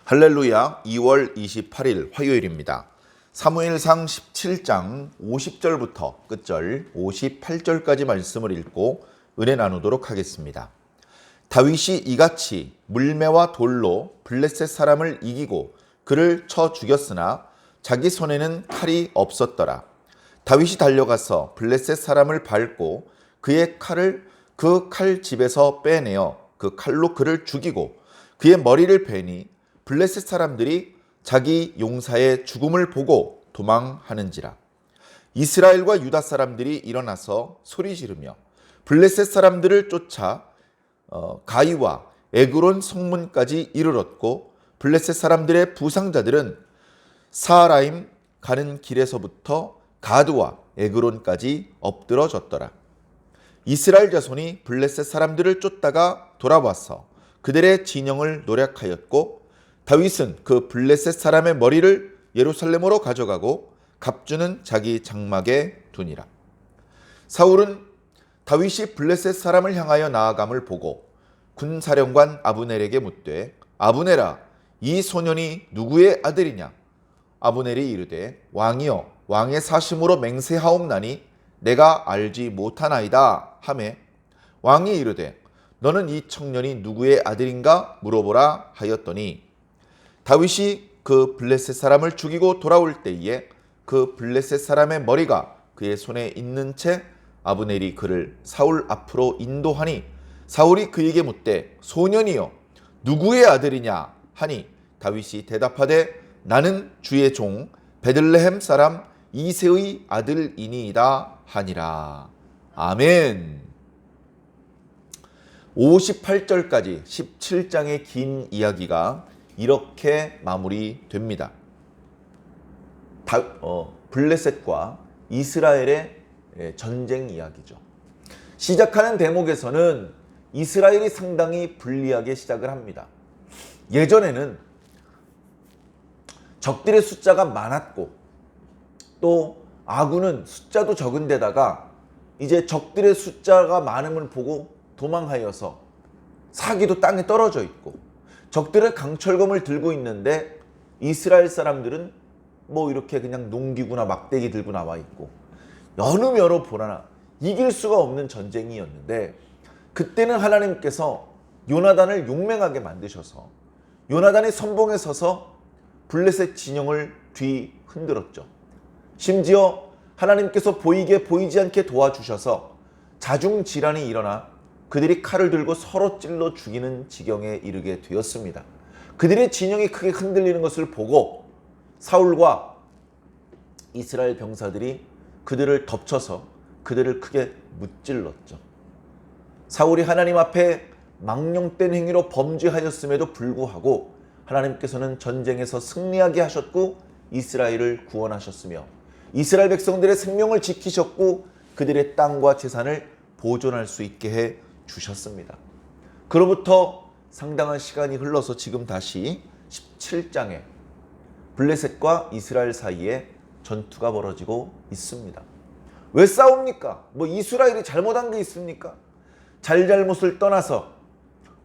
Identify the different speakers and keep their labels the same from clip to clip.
Speaker 1: 할렐루야. 2월 28일 화요일입니다. 사무엘상 17장 50절부터 끝절 58절까지 말씀을 읽고 은혜 나누도록 하겠습니다. 다윗이 이같이 물매와 돌로 블레셋 사람을 이기고 그를 쳐 죽였으나 자기 손에는 칼이 없었더라. 다윗이 달려가서 블레셋 사람을 밟고 그의 칼을 그 칼 집에서 빼내어 그 칼로 그를 죽이고 그의 머리를 베니 블레셋 사람들이 자기 용사의 죽음을 보고 도망하는지라. 이스라엘과 유다 사람들이 일어나서 소리 지르며 블레셋 사람들을 쫓아 가이와 에그론 성문까지 이르렀고 블레셋 사람들의 부상자들은 사하라임 가는 길에서부터 가드와 에그론까지 엎드러졌더라. 이스라엘 자손이 블레셋 사람들을 쫓다가 돌아와서 그들의 진영을 노략하였고 다윗은 그 블레셋 사람의 머리를 예루살렘으로 가져가고 갑주는 자기 장막에 두니라. 사울은 다윗이 블레셋 사람을 향하여 나아감을 보고 군사령관 아브넬에게 묻되 아브넬아, 이 소년이 누구의 아들이냐? 아브넬이 이르되 왕이여, 왕의 사심으로 맹세하옵나니 내가 알지 못하나이다 하매 왕이 이르되 너는 이 청년이 누구의 아들인가 물어보라 하였더니 다윗이 그 블레셋 사람을 죽이고 돌아올 때에 그 블레셋 사람의 머리가 그의 손에 있는 채 아브넬이 그를 사울 앞으로 인도하니 사울이 그에게 묻되 소년이여 누구의 아들이냐 하니 다윗이 대답하되 나는 주의 종 베들레헴 사람 이새의 아들이니이다 하니라. 아멘. 58절까지 17장의 긴 이야기가 이렇게 마무리됩니다. 블레셋과 이스라엘의 전쟁 이야기죠. 시작하는 대목에서는 이스라엘이 상당히 불리하게 시작을 합니다. 예전에는 적들의 숫자가 많았고 또 아군은 숫자도 적은 데다가 이제 적들의 숫자가 많음을 보고 도망하여서 사기도 땅에 떨어져 있고 적들은 강철검을 들고 있는데 이스라엘 사람들은 뭐 이렇게 그냥 농기구나 막대기 들고 나와 있고 여름여러 보라나 이길 수가 없는 전쟁이었는데 그때는 하나님께서 요나단을 용맹하게 만드셔서 요나단이 선봉에 서서 블레셋 진영을 뒤흔들었죠. 심지어 하나님께서 보이게 보이지 않게 도와주셔서 자중질환이 일어나 그들이 칼을 들고 서로 찔러 죽이는 지경에 이르게 되었습니다. 그들의 진영이 크게 흔들리는 것을 보고 사울과 이스라엘 병사들이 그들을 덮쳐서 그들을 크게 무찔렀죠. 사울이 하나님 앞에 망령된 행위로 범죄하였음에도 불구하고 하나님께서는 전쟁에서 승리하게 하셨고 이스라엘을 구원하셨으며 이스라엘 백성들의 생명을 지키셨고 그들의 땅과 재산을 보존할 수 있게 해 주셨습니다. 그로부터 상당한 시간이 흘러서 지금 다시 17장에 블레셋과 이스라엘 사이에 전투가 벌어지고 있습니다. 왜 싸웁니까? 뭐 이스라엘이 잘못한 게 있습니까? 잘잘못을 떠나서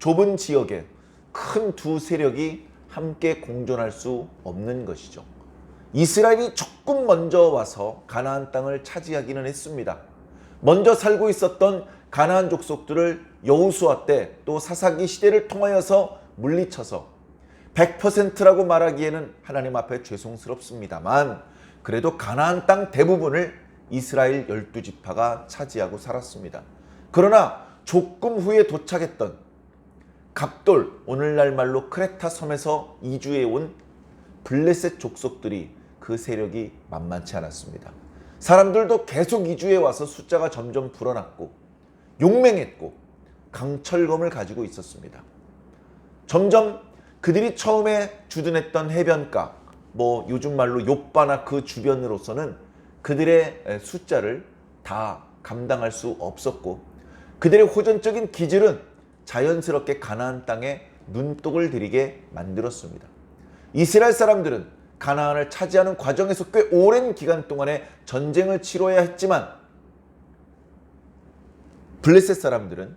Speaker 1: 좁은 지역에 큰 두 세력이 함께 공존할 수 없는 것이죠. 이스라엘이 조금 먼저 와서 가나안 땅을 차지하기는 했습니다. 먼저 살고 있었던 가나안 족속들을 여호수아 때 또 사사기 시대를 통하여서 물리쳐서 100%라고 말하기에는 하나님 앞에 죄송스럽습니다만 그래도 가나안 땅 대부분을 이스라엘 12지파가 차지하고 살았습니다. 그러나 조금 후에 도착했던 갑돌, 오늘날 말로 크레타 섬에서 이주해 온 블레셋 족속들이 그 세력이 만만치 않았습니다. 사람들도 계속 이주해 와서 숫자가 점점 불어났고 용맹했고 강철검을 가지고 있었습니다. 점점 그들이 처음에 주둔했던 해변가, 뭐 요즘 말로 욥바나 그 주변으로서는 그들의 숫자를 다 감당할 수 없었고 그들의 호전적인 기질은 자연스럽게 가나안 땅에 눈독을 들이게 만들었습니다. 이스라엘 사람들은 가나안을 차지하는 과정에서 꽤 오랜 기간 동안에 전쟁을 치러야 했지만 블레셋 사람들은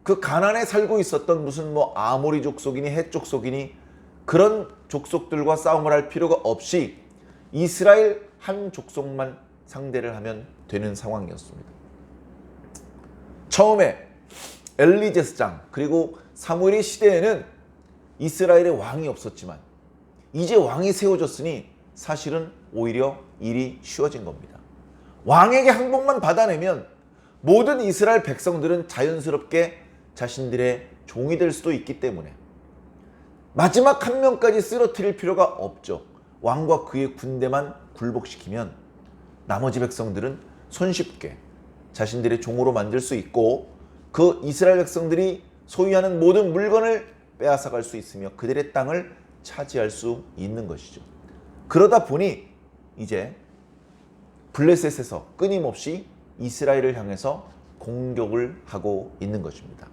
Speaker 1: 그 가나안에 살고 있었던 무슨 뭐 아모리 족속이니 헷 족속이니 그런 족속들과 싸움을 할 필요가 없이 이스라엘 한 족속만 상대를 하면 되는 상황이었습니다. 처음에 엘리 제사장 그리고 사무엘의 시대에는 이스라엘에 왕이 없었지만 이제 왕이 세워졌으니 사실은 오히려 일이 쉬워진 겁니다. 왕에게 항복만 받아내면 모든 이스라엘 백성들은 자연스럽게 자신들의 종이 될 수도 있기 때문에 마지막 한 명까지 쓰러뜨릴 필요가 없죠. 왕과 그의 군대만 굴복시키면 나머지 백성들은 손쉽게 자신들의 종으로 만들 수 있고 그 이스라엘 백성들이 소유하는 모든 물건을 빼앗아갈 수 있으며 그들의 땅을 차지할 수 있는 것이죠. 그러다 보니 이제 블레셋에서 끊임없이 이스라엘을 향해서 공격을 하고 있는 것입니다.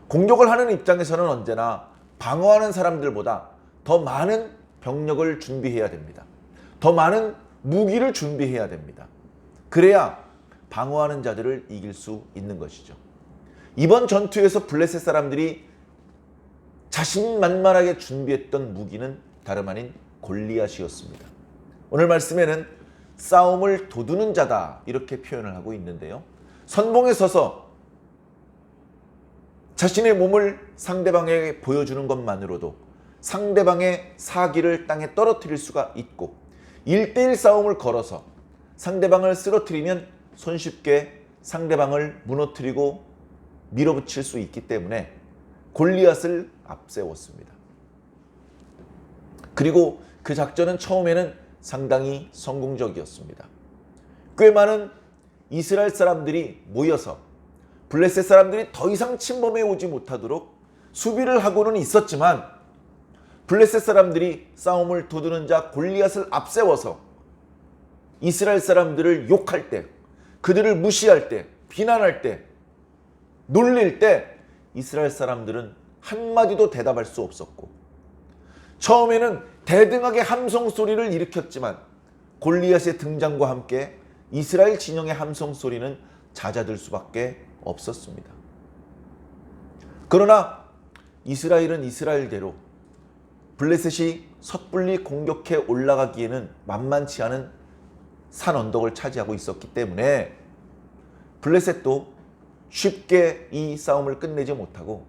Speaker 1: 공격을 하는 입장에서는 언제나 방어하는 사람들보다 더 많은 병력을 준비해야 됩니다. 더 많은 무기를 준비해야 됩니다. 그래야 방어하는 자들을 이길 수 있는 것이죠. 이번 전투에서 블레셋 사람들이 자신만만하게 준비했던 무기는 다름 아닌 골리앗이었습니다. 오늘 말씀에는 싸움을 도두는 자다 이렇게 표현을 하고 있는데요. 선봉에 서서 자신의 몸을 상대방에게 보여주는 것만으로도 상대방의 사기를 땅에 떨어뜨릴 수가 있고 1대1 싸움을 걸어서 상대방을 쓰러뜨리면 손쉽게 상대방을 무너뜨리고 밀어붙일 수 있기 때문에 골리앗을 앞세웠습니다. 그리고 그 작전은 처음에는 상당히 성공적이었습니다. 꽤 많은 이스라엘 사람들이 모여서 블레셋 사람들이 더 이상 침범해 오지 못하도록 수비를 하고는 있었지만 블레셋 사람들이 싸움을 도두는 자 골리앗을 앞세워서 이스라엘 사람들을 욕할 때, 그들을 무시할 때, 비난할 때, 놀릴 때 이스라엘 사람들은 한마디도 대답할 수 없었고 처음에는 대등하게 함성 소리를 일으켰지만 골리앗의 등장과 함께 이스라엘 진영의 함성 소리는 잦아들 수밖에 없었습니다. 그러나 이스라엘은 이스라엘대로 블레셋이 섣불리 공격해 올라가기에는 만만치 않은 산 언덕을 차지하고 있었기 때문에 블레셋도 쉽게 이 싸움을 끝내지 못하고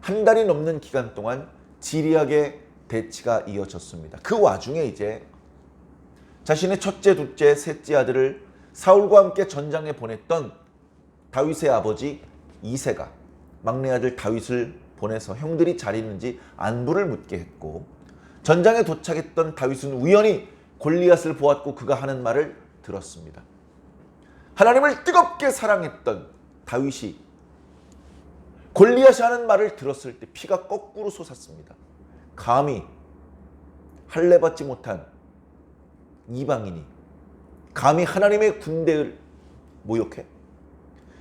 Speaker 1: 한 달이 넘는 기간 동안 지리하게 대치가 이어졌습니다. 그 와중에 이제 자신의 첫째, 둘째, 셋째 아들을 사울과 함께 전장에 보냈던 다윗의 아버지 이새가 막내 아들 다윗을 보내서 형들이 잘 있는지 안부를 묻게 했고 전장에 도착했던 다윗은 우연히 골리앗을 보았고 그가 하는 말을 들었습니다. 하나님을 뜨겁게 사랑했던 다윗이 골리앗이 하는 말을 들었을 때 피가 거꾸로 솟았습니다. 감히 할례받지 못한 이방인이 감히 하나님의 군대를 모욕해?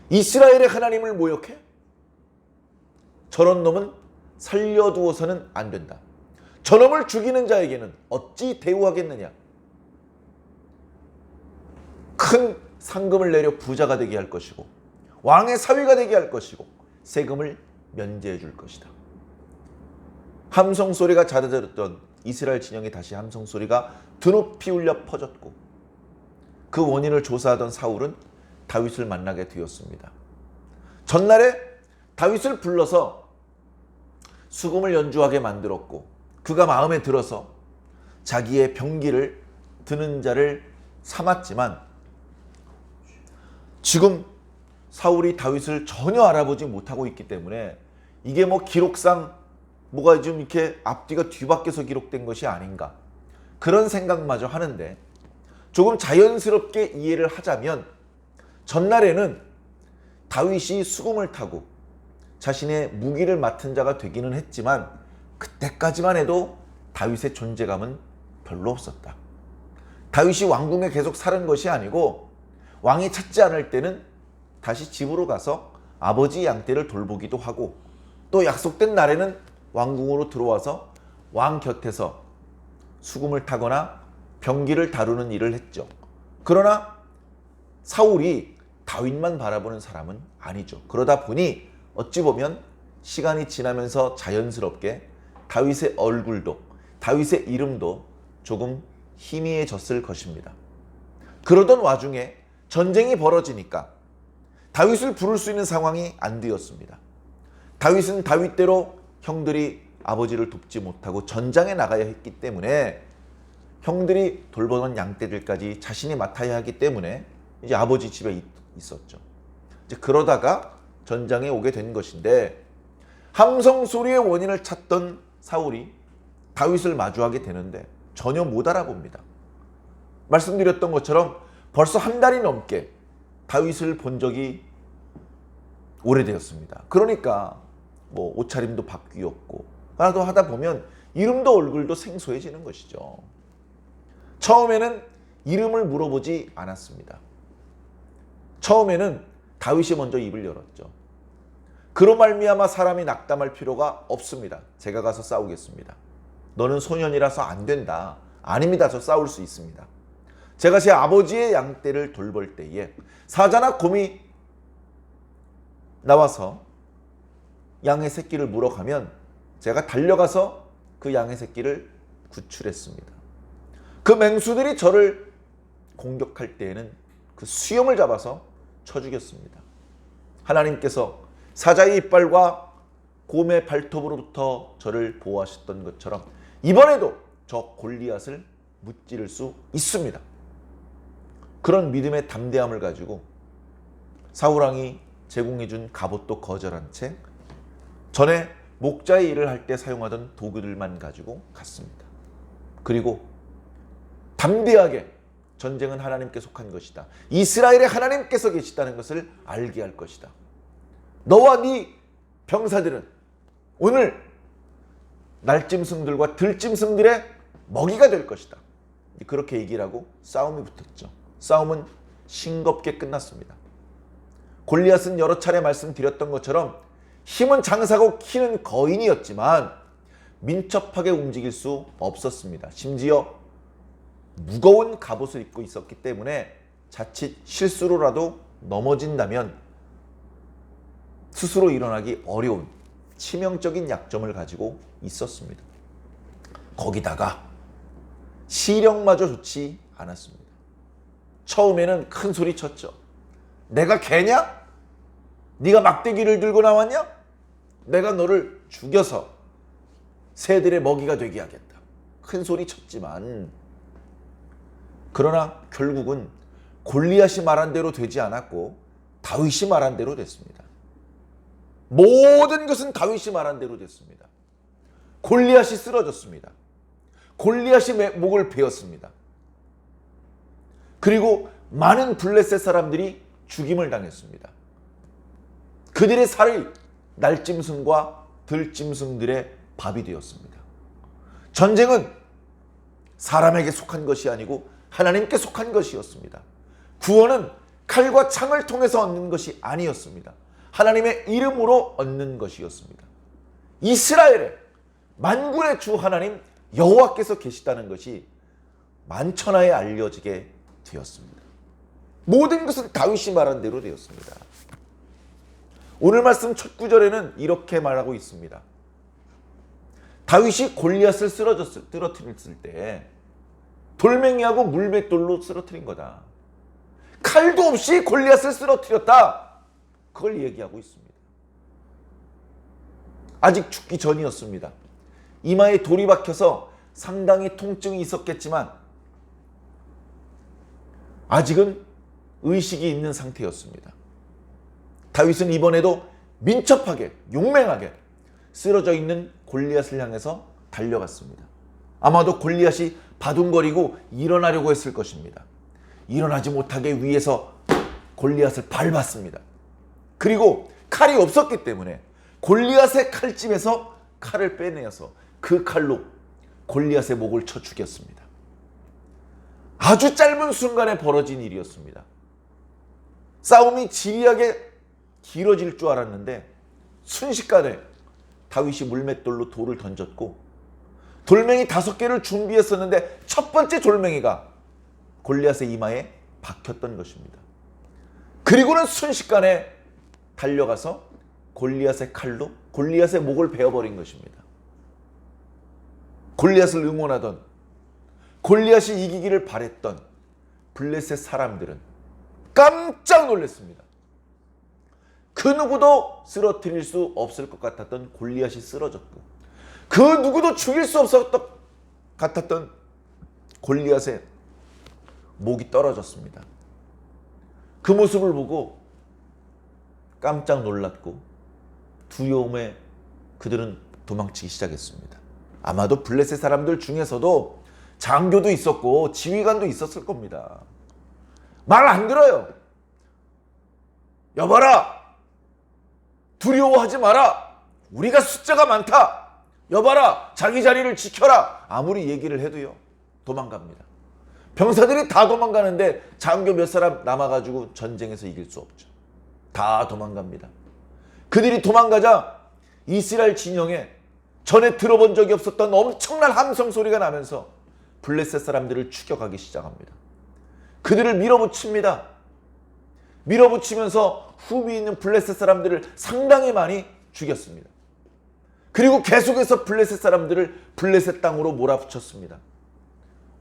Speaker 1: 이스라엘의 하나님을 모욕해? 저런 놈은 살려두어서는 안 된다. 저놈을 죽이는 자에게는 어찌 대우하겠느냐? 큰 상금을 내려 부자가 되게 할 것이고 왕의 사위가 되게 할 것이고 세금을 면제해 줄 것이다. 함성 소리가 잦아들었던 이스라엘 진영에 다시 함성 소리가 드높이 울려 퍼졌고 그 원인을 조사하던 사울은 다윗을 만나게 되었습니다. 전날에 다윗을 불러서 수금을 연주하게 만들었고 그가 마음에 들어서 자기의 병기를 드는 자를 삼았지만 지금 사울이 다윗을 전혀 알아보지 못하고 있기 때문에 이게 뭐 기록상 뭐가 좀 이렇게 앞뒤가 뒤바뀌어서 기록된 것이 아닌가 그런 생각마저 하는데 조금 자연스럽게 이해를 하자면 전날에는 다윗이 수금을 타고 자신의 무기를 맡은 자가 되기는 했지만 그때까지만 해도 다윗의 존재감은 별로 없었다. 다윗이 왕궁에 계속 사는 것이 아니고 왕이 찾지 않을 때는 다시 집으로 가서 아버지 양떼를 돌보기도 하고 또 약속된 날에는 왕궁으로 들어와서 왕 곁에서 수금을 타거나 병기를 다루는 일을 했죠. 그러나 사울이 다윗만 바라보는 사람은 아니죠. 그러다 보니 어찌 보면 시간이 지나면서 자연스럽게 다윗의 얼굴도, 다윗의 이름도 조금 희미해졌을 것입니다. 그러던 와중에 전쟁이 벌어지니까 다윗을 부를 수 있는 상황이 안 되었습니다. 다윗은 다윗대로 형들이 아버지를 돕지 못하고 전장에 나가야 했기 때문에 형들이 돌보던 양떼들까지 자신이 맡아야 하기 때문에 이제 아버지 집에 있었죠. 이제 그러다가 전장에 오게 된 것인데, 함성 소리의 원인을 찾던 사울이 다윗을 마주하게 되는데 전혀 못 알아봅니다. 말씀드렸던 것처럼 벌써 한 달이 넘게 다윗을 본 적이 오래되었습니다. 그러니까 뭐 옷차림도 바뀌었고 하나도 하다 보면 이름도 얼굴도 생소해지는 것이죠. 처음에는 이름을 물어보지 않았습니다. 처음에는 다윗이 먼저 입을 열었죠. 그로 말미암아 사람이 낙담할 필요가 없습니다. 제가 가서 싸우겠습니다. 너는 소년이라서 안 된다. 아닙니다. 저 싸울 수 있습니다. 제가 제 아버지의 양떼를 돌볼 때에 사자나 곰이 나와서 양의 새끼를 물어가면 제가 달려가서 그 양의 새끼를 구출했습니다. 그 맹수들이 저를 공격할 때에는 그 수염을 잡아서 쳐 죽였습니다. 하나님께서 사자의 이빨과 곰의 발톱으로부터 저를 보호하셨던 것처럼 이번에도 저 골리앗을 무찌를 수 있습니다. 그런 믿음의 담대함을 가지고 사울왕이 제공해준 갑옷도 거절한 채 전에 목자의 일을 할 때 사용하던 도구들만 가지고 갔습니다. 그리고 담대하게 전쟁은 하나님께 속한 것이다. 이스라엘의 하나님께서 계시다는 것을 알게 할 것이다. 너와 네 병사들은 오늘 날짐승들과 들짐승들의 먹이가 될 것이다. 그렇게 얘기를 하고 싸움이 붙었죠. 싸움은 싱겁게 끝났습니다. 골리앗은 여러 차례 말씀드렸던 것처럼 힘은 장사고 키는 거인이었지만 민첩하게 움직일 수 없었습니다. 심지어 무거운 갑옷을 입고 있었기 때문에 자칫 실수로라도 넘어진다면 스스로 일어나기 어려운 치명적인 약점을 가지고 있었습니다. 거기다가 시력마저 좋지 않았습니다. 처음에는 큰 소리 쳤죠. 내가 개냐? 네가 막대기를 들고 나왔냐? 내가 너를 죽여서 새들의 먹이가 되게 하겠다. 큰 소리 쳤지만 그러나 결국은 골리앗이 말한 대로 되지 않았고 다윗이 말한 대로 됐습니다. 모든 것은 다윗이 말한 대로 됐습니다. 골리앗이 쓰러졌습니다. 골리앗이 목을 베었습니다. 그리고 많은 블레셋 사람들이 죽임을 당했습니다. 그들의 살이 날짐승과 들짐승들의 밥이 되었습니다. 전쟁은 사람에게 속한 것이 아니고 하나님께 속한 것이었습니다. 구원은 칼과 창을 통해서 얻는 것이 아니었습니다. 하나님의 이름으로 얻는 것이었습니다. 이스라엘의 만군의 주 하나님 여호와께서 계시다는 것이 만천하에 알려지게 되었습니다. 모든 것은 다윗이 말한 대로 되었습니다. 오늘 말씀 첫 구절에는 이렇게 말하고 있습니다. 다윗이 골리앗을 쓰러뜨렸을 때 돌멩이하고 물맷돌로 쓰러뜨린 거다. 칼도 없이 골리앗을 쓰러뜨렸다. 그걸 얘기하고 있습니다. 아직 죽기 전이었습니다. 이마에 돌이 박혀서 상당히 통증이 있었겠지만 아직은 의식이 있는 상태였습니다. 다윗은 이번에도 민첩하게 용맹하게 쓰러져 있는 골리앗을 향해서 달려갔습니다. 아마도 골리앗이 바둥거리고 일어나려고 했을 것입니다. 일어나지 못하게 위에서 골리앗을 밟았습니다. 그리고 칼이 없었기 때문에 골리앗의 칼집에서 칼을 빼내어서 그 칼로 골리앗의 목을 쳐 죽였습니다. 아주 짧은 순간에 벌어진 일이었습니다. 싸움이 지리하게 길어질 줄 알았는데 순식간에 다윗이 물맷돌로 돌을 던졌고 돌멩이 5개를 준비했었는데 첫 번째 돌멩이가 골리앗의 이마에 박혔던 것입니다. 그리고는 순식간에 달려가서 골리앗의 칼로 골리앗의 목을 베어버린 것입니다. 골리앗을 응원하던, 골리앗이 이기기를 바랬던 블레셋 사람들은 깜짝 놀랐습니다. 그 누구도 쓰러뜨릴 수 없을 것 같았던 골리앗이 쓰러졌고, 그 누구도 죽일 수 없을 것 같았던 골리앗의 목이 떨어졌습니다. 그 모습을 보고 깜짝 놀랐고 두려움에 그들은 도망치기 시작했습니다. 아마도 블레셋 사람들 중에서도 장교도 있었고 지휘관도 있었을 겁니다. 말 안 들어요. 여봐라, 두려워하지 마라, 우리가 숫자가 많다, 여봐라, 자기 자리를 지켜라, 아무리 얘기를 해도요 도망갑니다. 병사들이 다 도망가는데 장교 몇 사람 남아가지고 전쟁에서 이길 수 없죠. 다 도망갑니다. 그들이 도망가자 이스라엘 진영에 전에 들어본 적이 없었던 엄청난 함성 소리가 나면서 블레셋 사람들을 추격하기 시작합니다. 그들을 밀어붙입니다. 밀어붙이면서 후비 있는 블레셋 사람들을 상당히 많이 죽였습니다. 그리고 계속해서 블레셋 사람들을 블레셋 땅으로 몰아붙였습니다.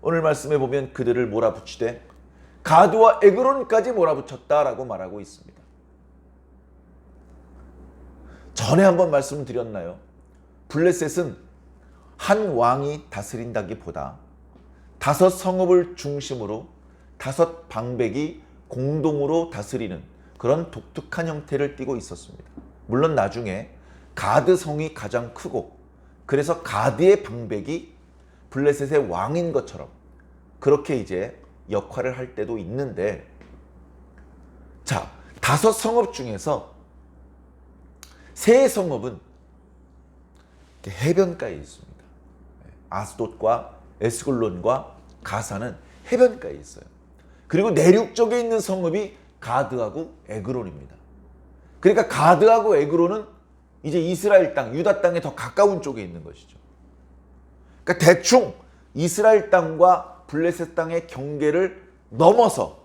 Speaker 1: 오늘 말씀에 보면 그들을 몰아붙이되 가드와 에그론까지 몰아붙였다라고 말하고 있습니다. 전에 한번 말씀을 드렸나요? 블레셋은 한 왕이 다스린다기보다 5 성읍을 중심으로 5 방백이 공동으로 다스리는 그런 독특한 형태를 띠고 있었습니다. 물론 나중에 가드 성이 가장 크고 그래서 가드의 방백이 블레셋의 왕인 것처럼 그렇게 이제 역할을 할 때도 있는데, 자, 5 성읍 중에서 3 성읍은 해변가에 있습니다. 아스돗과 에스글론과 가사는 해변가에 있어요. 그리고 내륙 쪽에 있는 성읍이 가드하고 에그론입니다. 그러니까 가드하고 에그론은 이제 이스라엘 땅, 유다 땅에 더 가까운 쪽에 있는 것이죠. 그러니까 대충 이스라엘 땅과 블레셋 땅의 경계를 넘어서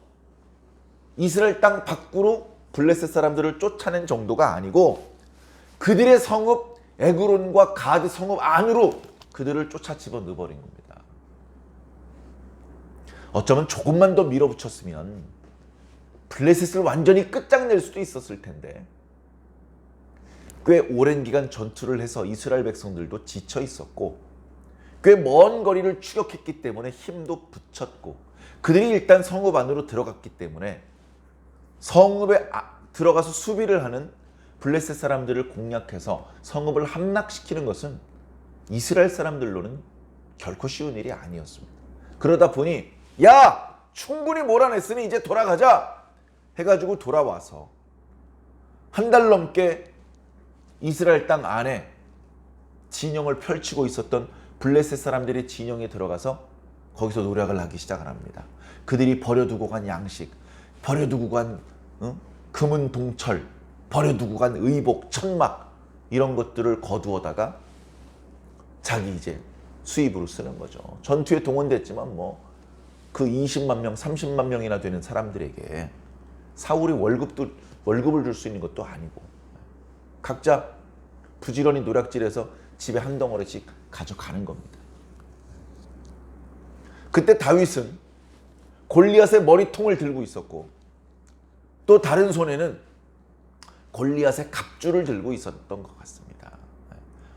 Speaker 1: 이스라엘 땅 밖으로 블레셋 사람들을 쫓아낸 정도가 아니고 그들의 성읍 에그론과 가드 성읍 안으로 그들을 쫓아 집어넣어버린 겁니다. 어쩌면 조금만 더 밀어붙였으면 블레셋을 완전히 끝장낼 수도 있었을 텐데, 꽤 오랜 기간 전투를 해서 이스라엘 백성들도 지쳐 있었고 꽤 먼 거리를 추격했기 때문에 힘도 붙였고 그들이 일단 성읍 안으로 들어갔기 때문에 성읍에 들어가서 수비를 하는 블레셋 사람들을 공략해서 성읍을 함락시키는 것은 이스라엘 사람들로는 결코 쉬운 일이 아니었습니다. 그러다 보니 야, 충분히 몰아냈으니 이제 돌아가자 해가지고 돌아와서 1달 넘게 이스라엘 땅 안에 진영을 펼치고 있었던 블레셋 사람들의 진영에 들어가서 거기서 노력을 하기 시작을 합니다. 그들이 버려두고 간 양식, 버려두고 간 금은 동철, 버려두고 간 의복, 천막 이런 것들을 거두어다가 자기 이제 수입으로 쓰는 거죠. 전투에 동원됐지만 뭐 그 20만 명, 30만 명이나 되는 사람들에게 사울이 월급을 줄 수 있는 것도 아니고 각자 부지런히 노략질해서 집에 한 덩어리씩 가져가는 겁니다. 그때 다윗은 골리앗의 머리통을 들고 있었고 또 다른 손에는 골리앗의 갑주를 들고 있었던 것 같습니다.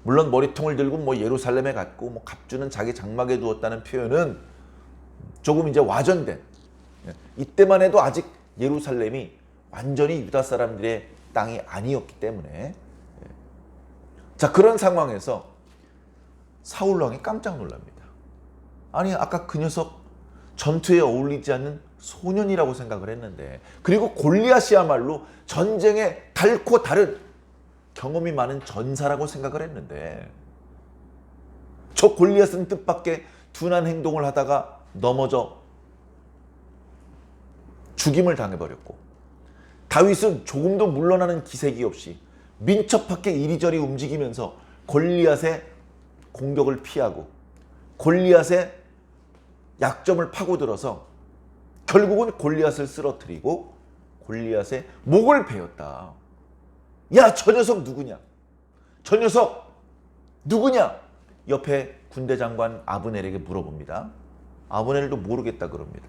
Speaker 1: 물론 머리통을 들고 뭐 예루살렘에 갔고 뭐 갑주는 자기 장막에 두었다는 표현은 조금 이제 와전된, 이때만 해도 아직 예루살렘이 완전히 유다 사람들의 땅이 아니었기 때문에, 자, 그런 상황에서 사울 왕이 깜짝 놀랍니다. 아니, 아까 그 녀석 전투에 어울리지 않는 소년이라고 생각을 했는데, 그리고 골리앗이야말로 전쟁에 달고 다른 경험이 많은 전사라고 생각을 했는데, 저 골리앗은 뜻밖의 둔한 행동을 하다가 넘어져 죽임을 당해버렸고, 다윗은 조금도 물러나는 기색이 없이 민첩하게 이리저리 움직이면서 골리앗의 공격을 피하고 골리앗의 약점을 파고들어서 결국은 골리앗을 쓰러뜨리고 골리앗의 목을 베었다. 야, 저 녀석 누구냐? 저 녀석 누구냐? 옆에 군대 장관 아브넬에게 물어봅니다. 아브넬도 모르겠다 그럽니다.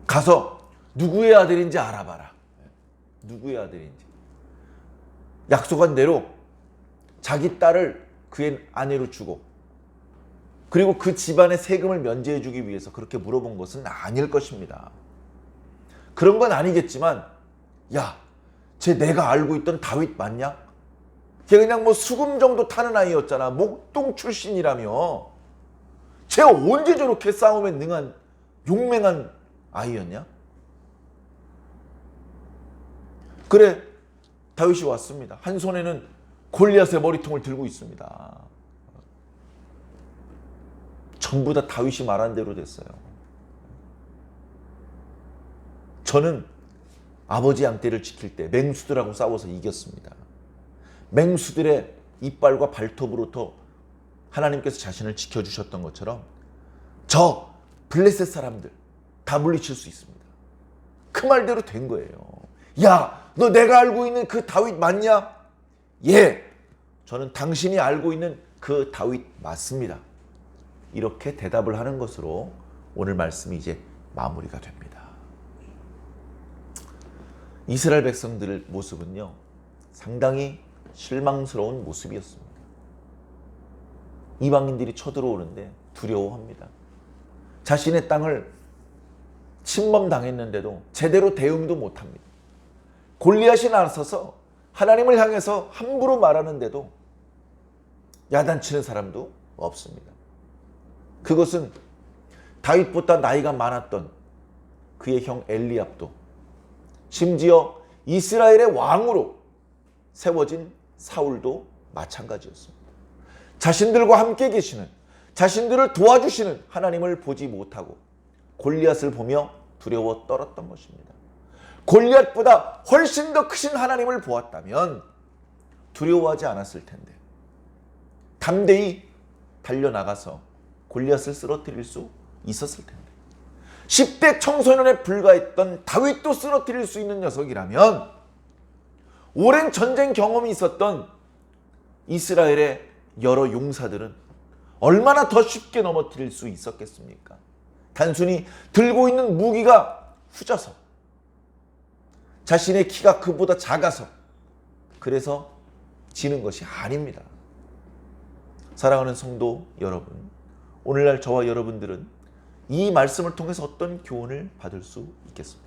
Speaker 1: 가서 누구의 아들인지 알아봐라. 누구의 아들인지. 약속한 대로 자기 딸을 그의 아내로 주고 그리고 그 집안의 세금을 면제해 주기 위해서 그렇게 물어본 것은 아닐 것입니다. 그런 건 아니겠지만 야, 쟤 내가 알고 있던 다윗 맞냐? 걔 그냥 뭐 수금 정도 타는 아이였잖아. 목동 출신이라며. 쟤 언제 저렇게 싸움에 능한 용맹한 아이였냐? 그래, 다윗이 왔습니다. 한 손에는 골리앗의 머리통을 들고 있습니다. 전부 다 다윗이 말한 대로 됐어요. 저는 아버지 양떼를 지킬 때 맹수들하고 싸워서 이겼습니다. 맹수들의 이빨과 발톱으로부터 하나님께서 자신을 지켜주셨던 것처럼 저 블레셋 사람들 다 물리칠 수 있습니다. 그 말대로 된 거예요. 야, 너 내가 알고 있는 그 다윗 맞냐? 예, 저는 당신이 알고 있는 그 다윗 맞습니다. 이렇게 대답을 하는 것으로 오늘 말씀이 이제 마무리가 됩니다. 이스라엘 백성들의 모습은요, 상당히 실망스러운 모습이었습니다. 이방인들이 쳐들어오는데 두려워합니다. 자신의 땅을 침범당했는데도 제대로 대응도 못합니다. 골리앗이 나서서 하나님을 향해서 함부로 말하는데도 야단치는 사람도 없습니다. 그것은 다윗보다 나이가 많았던 그의 형 엘리압도 심지어 이스라엘의 왕으로 세워진 사울도 마찬가지였습니다. 자신들과 함께 계시는, 자신들을 도와주시는 하나님을 보지 못하고 골리앗을 보며 두려워 떨었던 것입니다. 골리앗보다 훨씬 더 크신 하나님을 보았다면 두려워하지 않았을 텐데 담대히 달려나가서 골리앗을 쓰러뜨릴 수 있었을 텐데 10대 청소년에 불과했던 다윗도 쓰러뜨릴 수 있는 녀석이라면 오랜 전쟁 경험이 있었던 이스라엘의 여러 용사들은 얼마나 더 쉽게 넘어뜨릴 수 있었겠습니까? 단순히 들고 있는 무기가 후져서 자신의 키가 그보다 작아서 그래서 지는 것이 아닙니다. 사랑하는 성도 여러분, 오늘날 저와 여러분들은 이 말씀을 통해서 어떤 교훈을 받을 수 있겠습니까?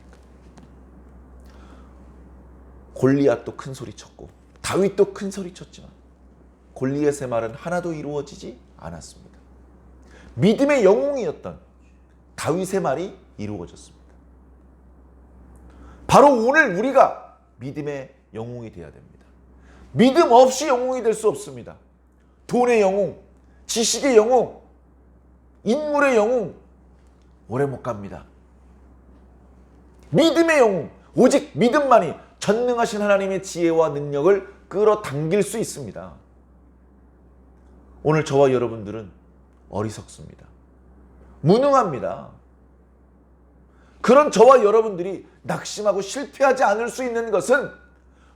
Speaker 1: 골리앗도 큰 소리 쳤고 다윗도 큰 소리 쳤지만 골리앗의 말은 하나도 이루어지지 않았습니다. 믿음의 영웅이었던 다윗의 말이 이루어졌습니다. 바로 오늘 우리가 믿음의 영웅이 되어야 됩니다. 믿음 없이 영웅이 될 수 없습니다. 돈의 영웅, 지식의 영웅, 인물의 영웅 오래 못 갑니다. 믿음의 영웅, 오직 믿음만이 전능하신 하나님의 지혜와 능력을 끌어당길 수 있습니다. 오늘 저와 여러분들은 어리석습니다. 무능합니다. 그런 저와 여러분들이 낙심하고 실패하지 않을 수 있는 것은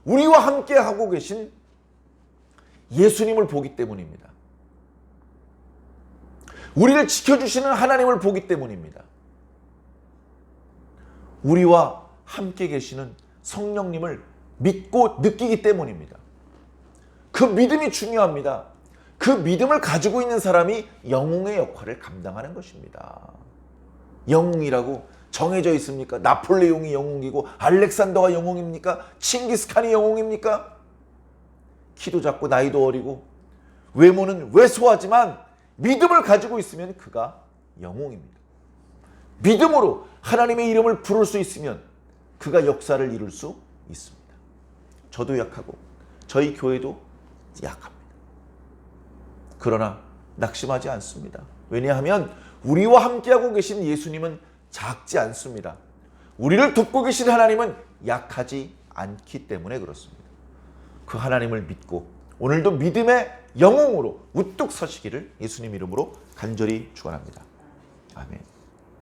Speaker 1: 우리와 함께 하고 계신 예수님을 보기 때문입니다. 우리를 지켜주시는 하나님을 보기 때문입니다. 우리와 함께 계시는 성령님을 믿고 느끼기 때문입니다. 그 믿음이 중요합니다. 그 믿음을 가지고 있는 사람이 영웅의 역할을 감당하는 것입니다. 영웅이라고 정해져 있습니까? 나폴레옹이 영웅이고 알렉산더가 영웅입니까? 칭기스칸이 영웅입니까? 키도 작고 나이도 어리고 외모는 왜소하지만 믿음을 가지고 있으면 그가 영웅입니다. 믿음으로 하나님의 이름을 부를 수 있으면 그가 역사를 이룰 수 있습니다. 저도 약하고 저희 교회도 약합니다. 그러나 낙심하지 않습니다. 왜냐하면 우리와 함께하고 계신 예수님은 작지 않습니다. 우리를 돕고 계신 하나님은 약하지 않기 때문에 그렇습니다. 그 하나님을 믿고 오늘도 믿음의 영웅으로 우뚝 서시기를 예수님 이름으로 간절히 축원합니다. 아멘.